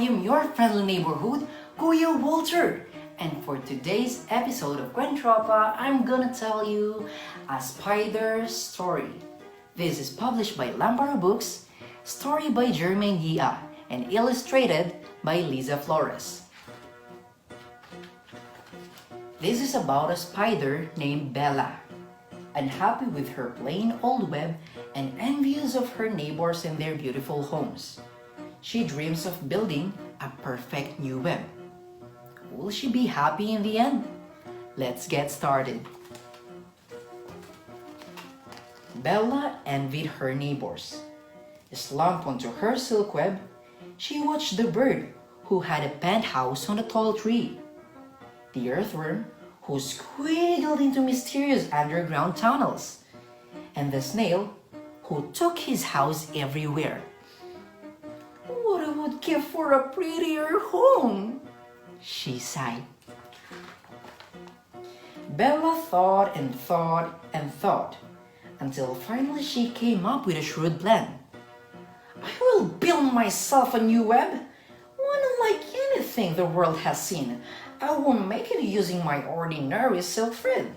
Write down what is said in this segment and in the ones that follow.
am your friendly neighborhood, Kuya Walter. And for today's episode of Kuwentropa, I'm gonna tell you a spider story. This is published by Lampara Books, story by Germaine Yia, and illustrated by Liza Flores. This is about a spider named Bella. Unhappy with her plain old web and envious of her neighbors and their beautiful homes, she dreams of building a perfect new web. Will she be happy in the end? Let's get started. Bella envied her neighbors. Slumped onto her silk web, she watched the bird who had a penthouse on a tall tree, the earthworm who squiggled into mysterious underground tunnels, and the snail who took his house everywhere. What I would give for a prettier home, she sighed. Bella thought and thought and thought, until finally she came up with a shrewd plan. I will build myself a new web, one unlike anything the world has seen. I won't make it using my ordinary silk thread.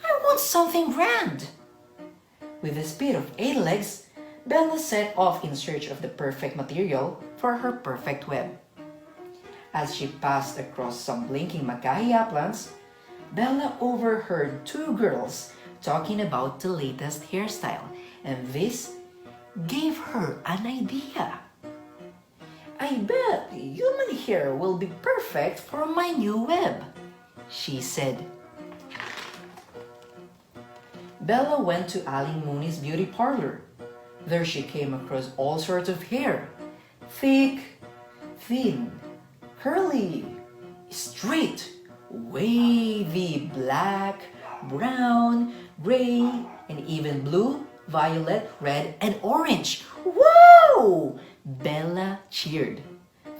I want something grand. With the speed of 8 legs, Bella set off in search of the perfect material for her perfect web. As she passed across some blinking makisaya plants, Bella overheard 2 girls talking about the latest hairstyle, and this gave her an idea. I bet human hair will be perfect for my new web, she said. Bella went to Aling Mooney's beauty parlor. There she came across all sorts of hair. Thick, thin, curly, straight, wavy, black, brown, gray, and even blue, violet, red, and orange. Whoa! Bella cheered.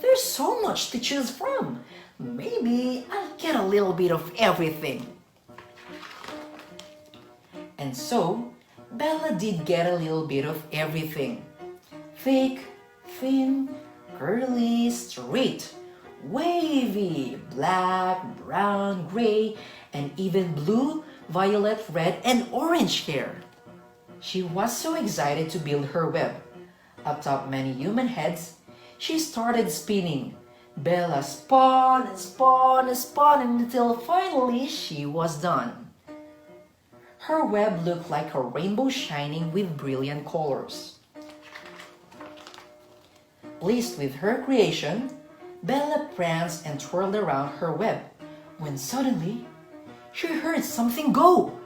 There's so much to choose from. Maybe I'll get a little bit of everything. And so, Bella did get a little bit of everything. Thick, thin, curly, straight, wavy, black, brown, gray, and even blue, violet, red, and orange hair. She was so excited to build her web. Atop many human heads, she started spinning. Bella spun and spun and spun until finally she was done. Her web looked like a rainbow shining with brilliant colors. Pleased with her creation, Bella pranced and twirled around her web when suddenly she heard something go.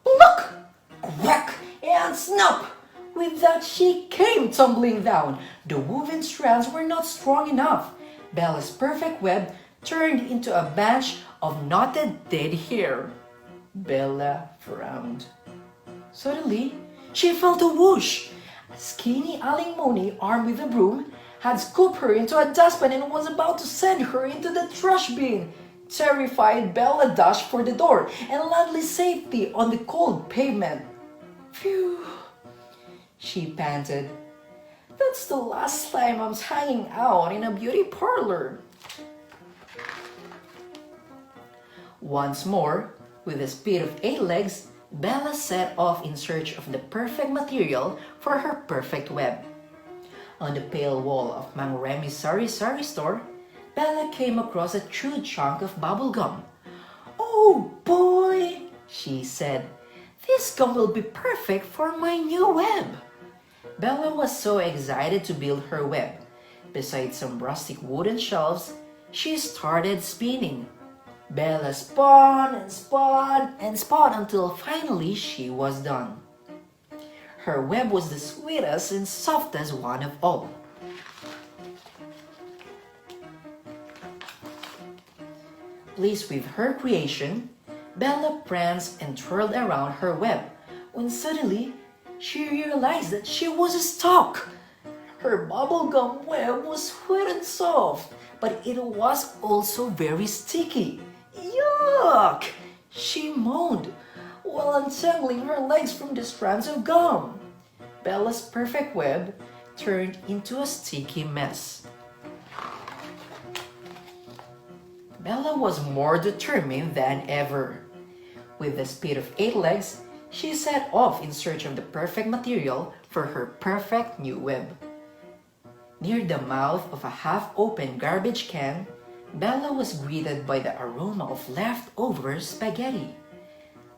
Look! Quack and snap! With that, she came tumbling down. The woven strands were not strong enough. Bella's perfect web turned into a bunch of knotted dead hair. Bella frowned. Suddenly, she felt a whoosh. A skinny Aling Mooney, armed with a broom, had scooped her into a dustpan and was about to send her into the trash bin. Terrified, Bella dashed for the door and landed safely on the cold pavement. Phew! She panted. That's the last time I'm hanging out in a beauty parlor. Once more, with the speed of 8 legs, Bella set off in search of the perfect material for her perfect web. On the pale wall of Mang Remy's sari store, Bella came across a chewed chunk of bubble gum. Oh boy, she said, this gum will be perfect for my new web. Bella was so excited to build her web. Beside some rustic wooden shelves, she started spinning. Bella spun and spun and spun until finally she was done. Her web was the sweetest and softest one of all. Pleased with her creation, Bella pranced and twirled around her web when suddenly she realized that she was stuck. Her bubblegum web was sweet and soft, but it was also very sticky. Yuck! She moaned while untangling her legs from the strands of gum. Bella's perfect web turned into a sticky mess. Bella was more determined than ever. With the speed of 8 legs, she set off in search of the perfect material for her perfect new web. Near the mouth of a half-open garbage can, Bella was greeted by the aroma of leftover spaghetti.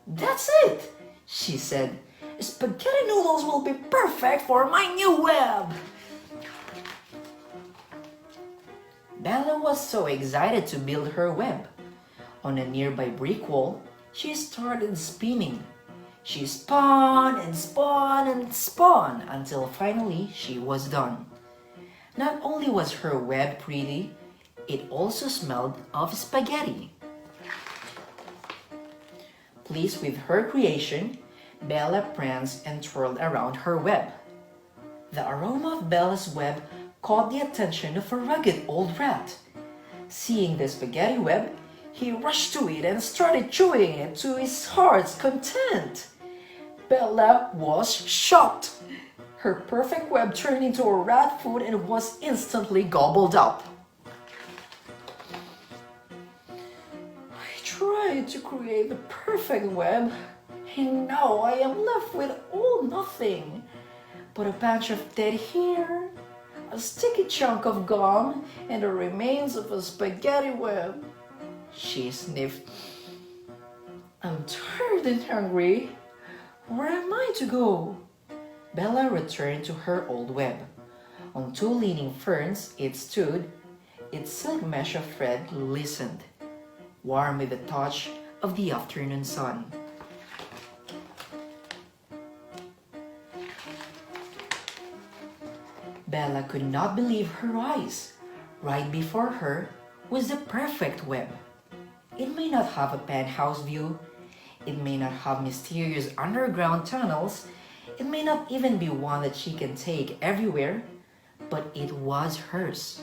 "That's it," she said. "Spaghetti noodles will be perfect for my new web." Bella was so excited to build her web. On a nearby brick wall, she started spinning. She spun and spun and spun until finally she was done. Not only was her web pretty, it also smelled of spaghetti. Pleased with her creation, Bella pranced and twirled around her web. The aroma of Bella's web caught the attention of a rugged old rat. Seeing the spaghetti web, he rushed to it and started chewing it to his heart's content. Bella was shocked. Her perfect web turned into a rat food and was instantly gobbled up. "I tried to create the perfect web, and now I am left with all nothing but a bunch of dead hair, a sticky chunk of gum, and the remains of a spaghetti web," she sniffed. "I'm tired and hungry. Where am I to go?" Bella returned to her old web. On 2 leaning ferns it stood, its silk mesh of thread glistened, warm with the touch of the afternoon sun. Bella could not believe her eyes. Right before her was the perfect web. It may not have a penthouse view, it may not have mysterious underground tunnels, it may not even be one that she can take everywhere, but it was hers.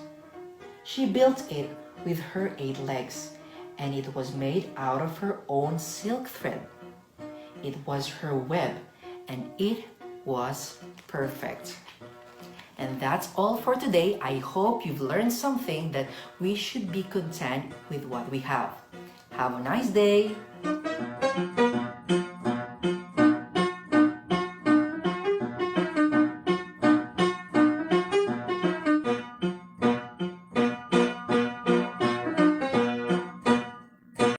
She built it with her 8 legs, and it was made out of her own silk thread. It was her web, and it was perfect. And that's all for today. I hope you've learned something that we should be content with what we have. Have a nice day.